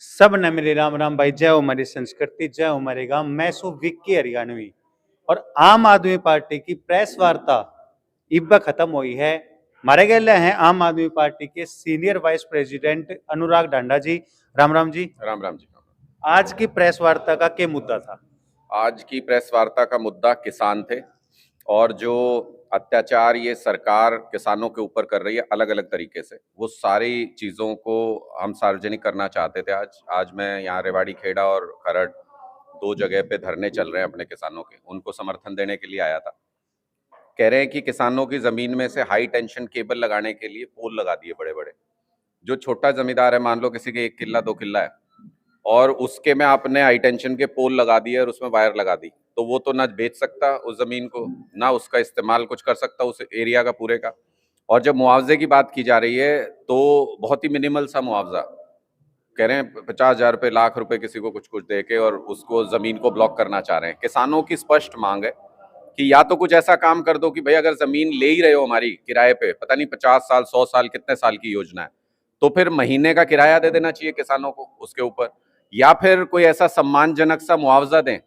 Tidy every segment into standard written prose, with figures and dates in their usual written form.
सब ने मेरे राम राम भाई। जय हो हमारी संस्कृति, जय हो हमारे गांव। मैं सु विक्की हरियाणवी और आम आदमी पार्टी की प्रेस वार्ता इब्बा खत्म हुई है। हमारे गले हैं आम आदमी पार्टी के सीनियर वाइस प्रेसिडेंट अनुराग ढांडा जी। राम राम जी। राम राम जी। आज की प्रेस वार्ता का क्या मुद्दा था? आज की प्रेस वार्ता का मुद्दा किसान थे और जो अत्याचार ये सरकार किसानों के ऊपर कर रही है अलग अलग तरीके से, वो सारी चीज़ों को हम सार्वजनिक करना चाहते थे। आज मैं यहाँ रेवाड़ी खेड़ा और खरड़ दो जगह पे धरने चल रहे हैं अपने किसानों के, उनको समर्थन देने के लिए आया था। कह रहे हैं कि किसानों की ज़मीन में से हाई टेंशन केबल लगाने के लिए पोल लगा दिए बड़े बड़े। जो छोटा जमींदार है, मान लो किसी के 1 किल्ला 2 किल्ला है और उसके में आपने हाई टेंशन के पोल लगा दिए और उसमें वायर लगा दी, तो वो तो ना बेच सकता उस जमीन को, ना उसका इस्तेमाल कुछ कर सकता उस एरिया का पूरे का। और जब मुआवजे की बात की जा रही है तो बहुत ही मिनिमल सा मुआवजा कह रहे हैं, 50,000 रुपये लाख रुपए किसी को कुछ कुछ दे के और उसको जमीन को ब्लॉक करना चाह रहे हैं। किसानों की स्पष्ट मांग है कि या तो कुछ ऐसा काम कर दो कि भाई अगर जमीन ले ही रहे हो हमारी किराए पे, पता नहीं 50 साल 100 साल कितने साल की योजना है, तो फिर महीने का किराया दे देना चाहिए किसानों को उसके ऊपर, या फिर कोई ऐसा सम्मानजनक सा मुआवजा दें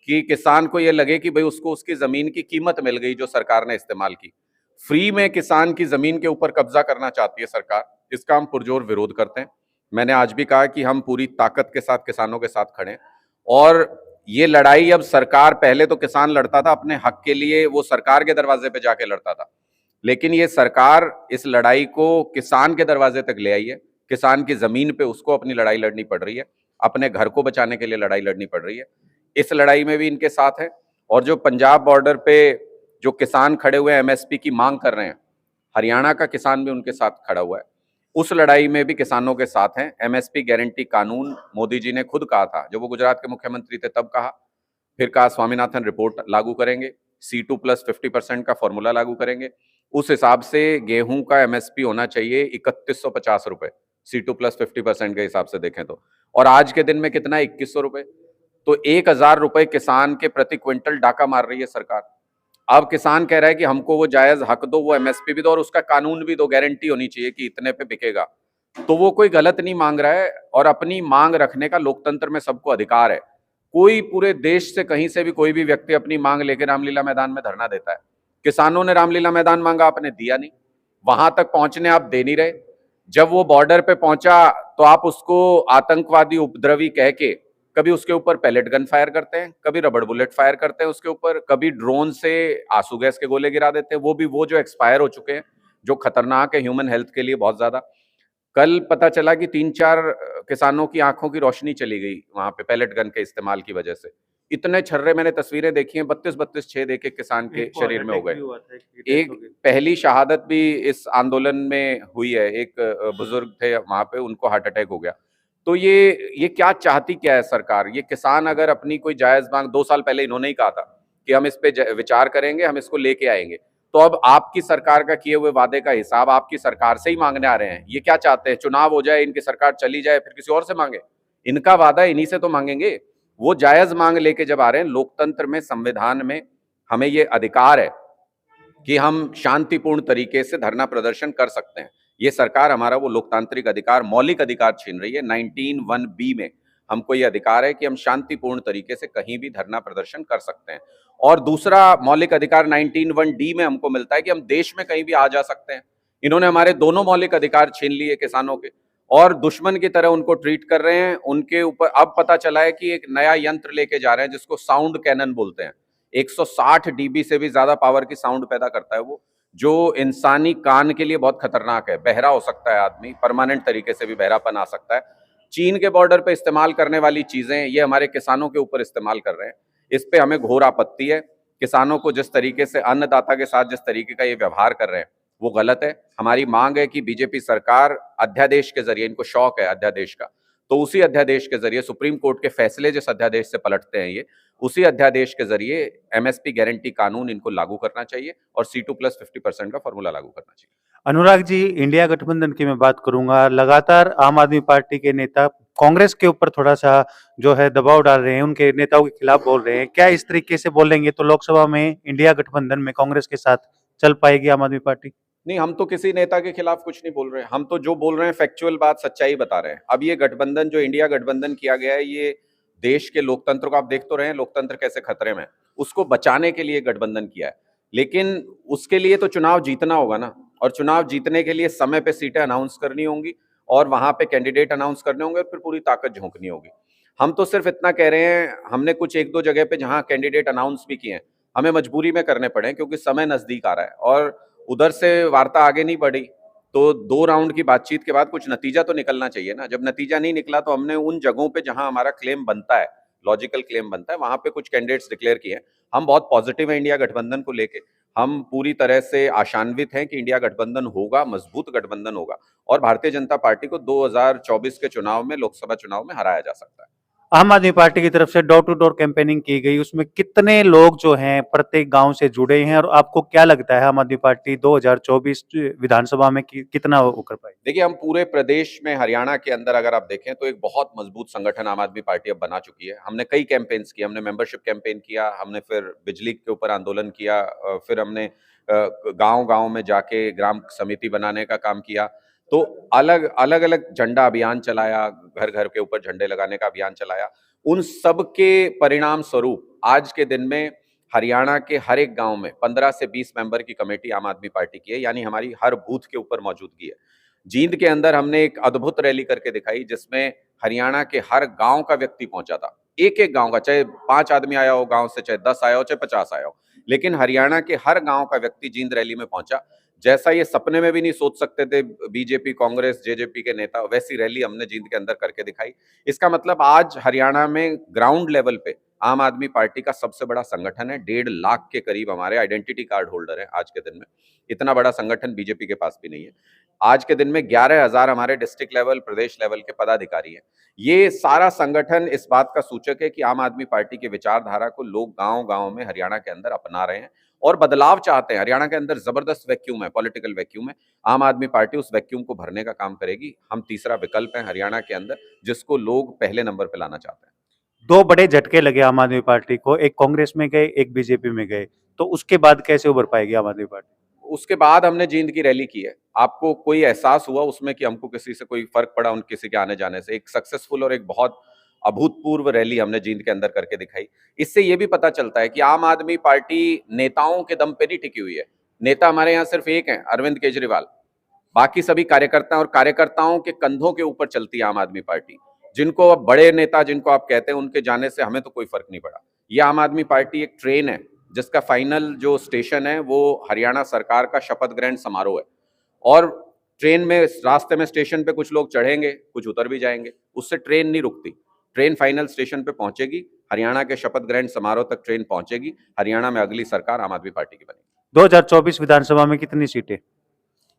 कि किसान को ये लगे कि भाई उसको उसकी जमीन की कीमत मिल गई जो सरकार ने इस्तेमाल की। फ्री में किसान की जमीन के ऊपर कब्जा करना चाहती है सरकार, इसका हम पुरजोर विरोध करते हैं। मैंने आज भी कहा कि हम पूरी ताकत के साथ किसानों के साथ खड़े हैं और ये लड़ाई अब सरकार, पहले तो किसान लड़ता था अपने हक के लिए, वो सरकार के दरवाजे पे जाके लड़ता था, लेकिन ये सरकार इस लड़ाई को किसान के दरवाजे तक ले आई है। किसान की जमीन पे उसको अपनी लड़ाई लड़नी पड़ रही है, अपने घर को बचाने के लिए लड़ाई लड़नी पड़ रही है। इस लड़ाई में भी इनके साथ है। और जो पंजाब बॉर्डर पे जो किसान खड़े हुए एमएसपी की मांग कर रहे हैं, हरियाणा का किसान भी उनके साथ खड़ा हुआ है, उस लड़ाई में भी किसानों के साथ हैं। एमएसपी गारंटी कानून मोदी जी ने खुद कहा था, जब वो गुजरात के मुख्यमंत्री थे तब कहा, फिर कहा स्वामीनाथन रिपोर्ट लागू करेंगे, C2+50% का फॉर्मूला लागू करेंगे। उस हिसाब से गेहूं का एमएसपी होना चाहिए 3150 रुपए, C2+50% के हिसाब से देखें तो, और आज के दिन में कितना है, 2100 रुपए। तो 1000 रुपए किसान के प्रति क्विंटल डाका मार रही है सरकार। अब किसान कह रहा है कि हमको वो जायज हक दो, वो एमएसपी भी दो और उसका कानून भी दो, गारंटी होनी चाहिए कि इतने पे बिकेगा। तो वो कोई गलत नहीं मांग रहा है और अपनी मांग रखने का लोकतंत्र में सबको अधिकार है। कोई पूरे देश से कहीं से भी कोई भी व्यक्ति अपनी मांग लेकर रामलीला मैदान में धरना देता है। किसानों ने रामलीला मैदान मांगा, आपने दिया नहीं, वहां तक पहुंचने आप दे नहीं रहे। जब वो बॉर्डर पे पहुंचा तो आप उसको आतंकवादी उपद्रवी कह के कभी उसके ऊपर पैलेट गन फायर करते हैं, कभी रबड़ बुलेट फायर करते हैं उसके ऊपर, कभी ड्रोन से आंसू गैस के गोले गिरा देते हैं, वो भी वो जो एक्सपायर हो चुके हैं, जो खतरनाक है ह्यूमन हेल्थ के लिए बहुत ज्यादा। कल पता चला कि 3-4 किसानों की आंखों की रोशनी चली गई वहां पे पैलेट गन के इस्तेमाल की वजह से। इतने छर्रे मैंने तस्वीरें देखी हैं, 32-32 छेद एक एक किसान के शरीर में हो गए। एक पहली शहादत भी इस आंदोलन में हुई है, एक बुजुर्ग थे वहां पे, उनको हार्ट अटैक हो गया। तो ये क्या चाहती क्या है सरकार? ये किसान अगर अपनी कोई जायज मांग, 2 साल पहले इन्होंने ही कहा था कि हम इस पे विचार करेंगे, हम इसको लेके आएंगे, तो अब आपकी सरकार का किए हुए वादे का हिसाब आपकी सरकार से ही मांगने आ रहे हैं। ये क्या चाहते हैं? चुनाव हो जाए, इनकी सरकार चली जाए, फिर किसी और से मांगे? इनका वादा इन्हीं से तो मांगेंगे। वो जायज मांग लेके जब आ रहे हैं, लोकतंत्र में, संविधान में हमें ये अधिकार है कि हम शांतिपूर्ण तरीके से धरना प्रदर्शन कर सकते हैं। ये सरकार हमारा वो लोकतांत्रिक अधिकार, मौलिक अधिकार छीन रही है। 19(1)(b) में हमको ये अधिकार है कि हम शांतिपूर्ण तरीके से कहीं भी धरना प्रदर्शन कर सकते हैं। और दूसरा मौलिक अधिकार 19(1)(d) में हमको मिलता है कि हम देश में कहीं भी आ जा सकते हैं। इन्होंने हमारे दोनों मौलिक अधिकार छीन लिए किसानों के और दुश्मन की तरह उनको ट्रीट कर रहे हैं। उनके ऊपर अब पता चला है कि एक नया यंत्र लेके जा रहे हैं जिसको साउंड कैनन बोलते हैं। 160 डीबी से भी ज्यादा पावर की साउंड पैदा करता है वो, जो इंसानी कान के लिए बहुत खतरनाक है। बहरा हो सकता है आदमी, परमानेंट तरीके से भी बहरापन आ सकता है। चीन के बॉर्डर पे इस्तेमाल करने वाली चीजें ये हमारे किसानों के ऊपर इस्तेमाल कर रहे हैं। इस पे हमें घोर आपत्ति है। किसानों को जिस तरीके से, अन्नदाता के साथ जिस तरीके का ये व्यवहार कर रहे हैं वो गलत है। हमारी मांग है कि बीजेपी सरकार अध्यादेश के जरिए, इनको शौक है अध्यादेश का, तो उसी अध्यादेश के जरिए, सुप्रीम कोर्ट के फैसले जिस अध्यादेश से पलटते हैं ये, उसी अध्यादेश के जरिए एमएसपी गारंटी कानून इनको लागू करना चाहिए और C2+50% का फॉर्मूला लागू करना चाहिए। अनुराग जी, इंडिया गठबंधन की मैं बात करूंगा। लगातार आम आदमी पार्टी के नेता कांग्रेस के ऊपर थोड़ा सा जो है दबाव डाल रहे हैं, उनके नेताओं के खिलाफ बोल रहे हैं। क्या इस तरीके से बोलेंगे तो लोकसभा में इंडिया गठबंधन में कांग्रेस के साथ चल पाएगी आम आदमी पार्टी? नहीं, हम तो किसी नेता के खिलाफ कुछ नहीं बोल रहे हैं। हम तो जो बोल रहे हैं फैक्चुअल बात, सच्चाई बता रहे हैं। अब ये गठबंधन जो इंडिया गठबंधन किया गया है, ये देश के लोकतंत्र को आप देख तो रहे हैं, लोकतंत्र कैसे खतरे में है। उसको बचाने के लिए गठबंधन किया है, लेकिन उसके लिए तो चुनाव जीतना होगा ना, और चुनाव जीतने के लिए समय पे सीटें अनाउंस करनी होंगी और वहां पे कैंडिडेट अनाउंस करने होंगे और फिर पूरी ताकत झोंकनी होगी। हम तो सिर्फ इतना कह रहे हैं, हमने कुछ एक दो जगह पे जहां कैंडिडेट अनाउंस भी किए हैं, हमें मजबूरी में करने पड़े क्योंकि समय नजदीक आ रहा है और उधर से वार्ता आगे नहीं बढ़ी, तो 2 राउंड की बातचीत के बाद कुछ नतीजा तो निकलना चाहिए ना। जब नतीजा नहीं निकला तो हमने उन जगहों पे जहां हमारा क्लेम बनता है, लॉजिकल क्लेम बनता है, वहां पे कुछ कैंडिडेट्स डिक्लेयर किए हैं। हम बहुत पॉजिटिव हैं इंडिया गठबंधन को लेके। हम पूरी तरह से आशान्वित हैं कि इंडिया गठबंधन होगा, मजबूत गठबंधन होगा और भारतीय जनता पार्टी को 2024 के चुनाव में, लोकसभा चुनाव में हराया जा सकता है। आम आदमी पार्टी की तरफ से डोर टू डोर कैंपेनिंग की गई, उसमें कितने लोग जो हैं प्रत्येक गांव से जुड़े हैं, और आपको क्या लगता है आम आदमी पार्टी 2024 विधानसभा में कितना वो कर पाएगी? देखिए, हम पूरे प्रदेश में, हरियाणा के अंदर अगर आप देखें तो एक बहुत मजबूत संगठन आम आदमी पार्टी अब बना चुकी है। हमने कई कैंपेन्स किए, हमने मेंबरशिप कैंपेन किया, हमने फिर बिजली के ऊपर आंदोलन किया, फिर हमने गांव-गांव में जाके ग्राम समिति बनाने का काम किया। तो अलग-अलग झंडा अभियान चलाया, घर-घर के ऊपर झंडे लगाने का अभियान चलाया। उन सब के परिणाम स्वरूप आज के दिन में हरियाणा के हर एक गांव में 15 से 20 मेंबर की कमेटी आम आदमी पार्टी की है, यानी हमारी हर बूथ के ऊपर मौजूदगी है। जींद के अंदर हमने एक अद्भुत रैली करके दिखाई जिसमें हरियाणा के हर गांव का व्यक्ति पहुंचा था। एक-एक गांव का, चाहे 5 आदमी आया हो गांव से, चाहे 10 आया हो, चाहे 50 आया हो, लेकिन हरियाणा के हर गांव का व्यक्ति जींद रैली में पहुंचा। जैसा ये सपने में भी नहीं सोच सकते थे बीजेपी, कांग्रेस, जेजेपी के नेता, वैसी रैली हमने जींद के अंदर करके दिखाई। इसका मतलब आज हरियाणा में ग्राउंड लेवल पे आम आदमी पार्टी का सबसे बड़ा संगठन है। 1.5 लाख के करीब हमारे आइडेंटिटी कार्ड होल्डर हैं आज के दिन में। इतना बड़ा संगठन बीजेपी के पास भी नहीं है। आज के दिन में 11,000 हमारे डिस्ट्रिक्ट लेवल, प्रदेश लेवल के पदाधिकारी हैं। ये सारा संगठन इस बात का सूचक है कि आम आदमी पार्टी की विचारधारा को लोग गांव-गांव में हरियाणा के अंदर अपना रहे हैं और बदलाव चाहते हैं। हरियाणा के अंदर जबरदस्त वैक्यूम है, पॉलिटिकल वैक्यूम है। आम आदमी पार्टी उस वैक्यूम को भरने का काम करेगी। हम तीसरा विकल्प है हरियाणा के अंदर, जिसको लोग पहले नंबर पे लाना चाहते हैं। 2 बड़े झटके लगे आम आदमी पार्टी को, एक कांग्रेस में गए, एक बीजेपी में गए, तो उसके बाद कैसे उभर पाएगी आम आदमी पार्टी? उसके बाद हमने जींद की रैली की है। आपको कोई एहसास हुआ उसमें कि हमको किसी से कोई फर्क पड़ा उन किसी के आने जाने से? एक सक्सेसफुल और एक बहुत अभूतपूर्व रैली हमने जींद के अंदर करके दिखाई। इससे ये भी पता चलता है कि आम आदमी पार्टी नेताओं के दम पे नहीं टिकी हुई है। नेता हमारे यहाँ सिर्फ एक हैं, अरविंद केजरीवाल। बाकी सभी कार्यकर्ता हैं और कार्यकर्ताओं के कंधों के ऊपर चलती है आम आदमी पार्टी। जिनको अब बड़े नेता जिनको आप कहते हैं, उनके जाने से हमें तो कोई फर्क नहीं पड़ा। ये आम आदमी पार्टी एक ट्रेन है जिसका फाइनल जो स्टेशन है वो हरियाणा सरकार का शपथ ग्रहण समारोह है। और ट्रेन में, रास्ते में स्टेशन पे कुछ लोग चढ़ेंगे, कुछ उतर भी जाएंगे, उससे ट्रेन नहीं रुकती। ट्रेन फाइनल स्टेशन पे पहुंचेगी, हरियाणा के शपथ ग्रहण समारोह तक ट्रेन पहुंचेगी। हरियाणा में अगली सरकार आम आदमी पार्टी की बनेगी। 2024 विधानसभा में कितनी सीटें?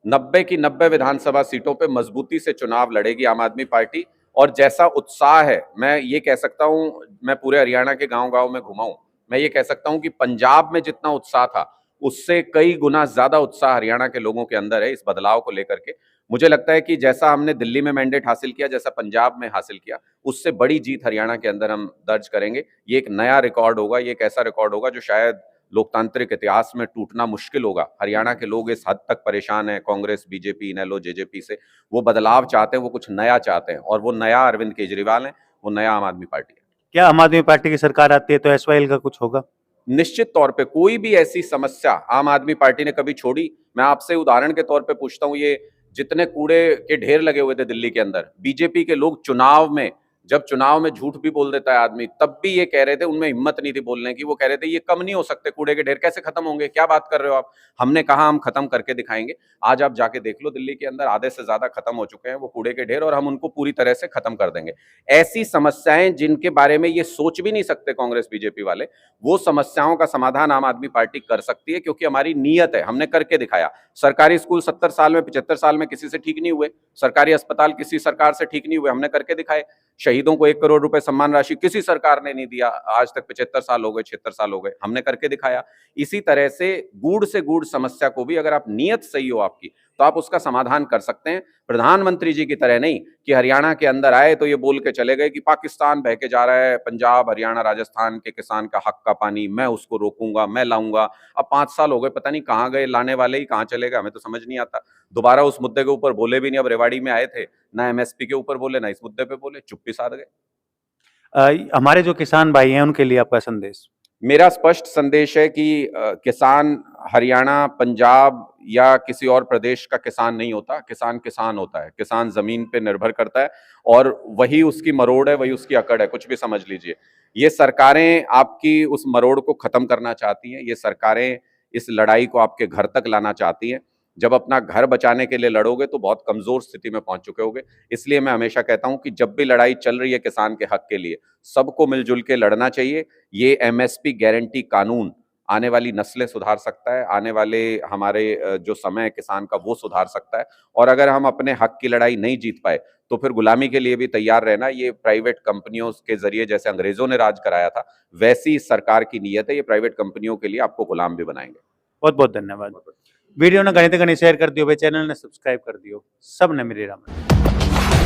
90 की 90 विधानसभा सीटों पे मजबूती से चुनाव लड़ेगी आम आदमी पार्टी। और जैसा उत्साह है, मैं ये कह सकता हूं, मैं पूरे हरियाणा के गांव-गांव में घुमा हूं, मैं ये कह सकता हूं कि पंजाब में जितना उत्साह था, उससे कई गुना ज्यादा उत्साह हरियाणा के लोगों के अंदर है इस बदलाव को लेकर के। मुझे लगता है कि जैसा हमने दिल्ली में मैंडेट हासिल किया, जैसा पंजाब में हासिल किया, उससे बड़ी जीत हरियाणा के अंदर हम दर्ज करेंगे। ये एक नया रिकॉर्ड होगा, ये एक ऐसा रिकॉर्ड होगा जो शायद लोकतांत्रिक इतिहास में टूटना मुश्किल होगा। हरियाणा के लोग इस हद तक परेशान हैं कांग्रेस, बीजेपी, इनेलो, जेजेपी से। वो बदलाव चाहते हैं, वो कुछ नया चाहते हैं, और वो नया अरविंद केजरीवाल है, वो नया आम आदमी पार्टी है। क्या आम आदमी पार्टी की सरकार आती है तो एसवाईएल का कुछ होगा? निश्चित तौर पे कोई भी ऐसी समस्या आम आदमी पार्टी ने कभी छोड़ी, मैं आपसे उदाहरण के तौर पे पूछता हूँ, ये जितने कूड़े के ढेर लगे हुए थे दिल्ली के अंदर, बीजेपी के लोग चुनाव में, जब चुनाव में झूठ भी बोल देता है आदमी, तब भी ये कह रहे थे, उनमें हिम्मत नहीं थी बोलने की, वो कह रहे थे ये कम नहीं हो सकते, कूड़े के ढेर कैसे खत्म होंगे, क्या बात कर रहे हो आप? हमने कहा हम खत्म करके दिखाएंगे। आज आप जाके देख लो, दिल्ली के अंदर आधे से ज्यादा खत्म हो चुके हैं वो कूड़े के ढेर, और हम उनको पूरी तरह से खत्म कर देंगे। ऐसी समस्याएं जिनके बारे में ये सोच भी नहीं सकते कांग्रेस, बीजेपी वाले, वो समस्याओं का समाधान आम आदमी पार्टी कर सकती है, क्योंकि हमारी नीयत है, हमने करके दिखाया। सरकारी स्कूल 70 साल में, 75 साल में किसी से ठीक नहीं हुए, सरकारी अस्पताल किसी सरकार से ठीक नहीं हुए, हमने करके दिखाए। शहीदों को 1 करोड़ रुपए सम्मान राशि किसी सरकार ने नहीं दिया, आज तक 75 साल हो गए, 76 साल हो गए, हमने करके दिखाया। इसी तरह से गूढ़ समस्या को भी, अगर आप नीयत सही हो आपकी, तो आप उसका समाधान कर सकते हैं। प्रधानमंत्री जी की तरह नहीं कि हरियाणा के अंदर आए तो ये बोल के चले गए कि पाकिस्तान बह के जा रहा है, पंजाब हरियाणा राजस्थान के किसान का हक का पानी मैं उसको रोकूंगा, मैं लाऊंगा। अब 5 साल हो गए, पता नहीं कहाँ गए, लाने वाले ही कहाँ चले गए, हमें तो समझ नहीं आता। दोबारा उस मुद्दे के ऊपर बोले भी नहीं। अब रेवाड़ी में आए थे, ना एमएसपी के ऊपर बोले, ना इस मुद्दे पे बोले, चुप्पी साध गए। हमारे जो किसान भाई हैं उनके लिए आपका संदेश? मेरा स्पष्ट संदेश है कि किसान हरियाणा, पंजाब या किसी और प्रदेश का किसान नहीं होता। किसान किसान होता है, किसान जमीन पे निर्भर करता है और वही उसकी मरोड़ है, वही उसकी अकड़ है, कुछ भी समझ लीजिए। ये सरकारें आपकी उस मरोड़ को खत्म करना चाहती हैं, ये सरकारें इस लड़ाई को आपके घर तक लाना चाहती हैं। जब अपना घर बचाने के लिए लड़ोगे तो बहुत कमजोर स्थिति में पहुंच चुके होगे। इसलिए मैं हमेशा कहता हूं कि जब भी लड़ाई चल रही है किसान के हक के लिए, सबको मिलजुल के लड़ना चाहिए। ये एमएसपी गारंटी कानून आने वाली नस्लें सुधार सकता है, आने वाले हमारे जो समय है किसान का वो सुधार सकता है। और अगर हम अपने हक की लड़ाई नहीं जीत पाए तो फिर गुलामी के लिए भी तैयार रहना। ये प्राइवेट कंपनियों के जरिए जैसे अंग्रेजों ने राज कराया था, वैसी सरकार की नीयत है। ये प्राइवेट कंपनियों के लिए आपको गुलाम भी बनाएंगे। बहुत बहुत धन्यवाद। वीडियो ने घणी ते घणी शेयर कर दियो भाई, चैनल ने सब्सक्राइब कर दियो। सब ने मेरी राम।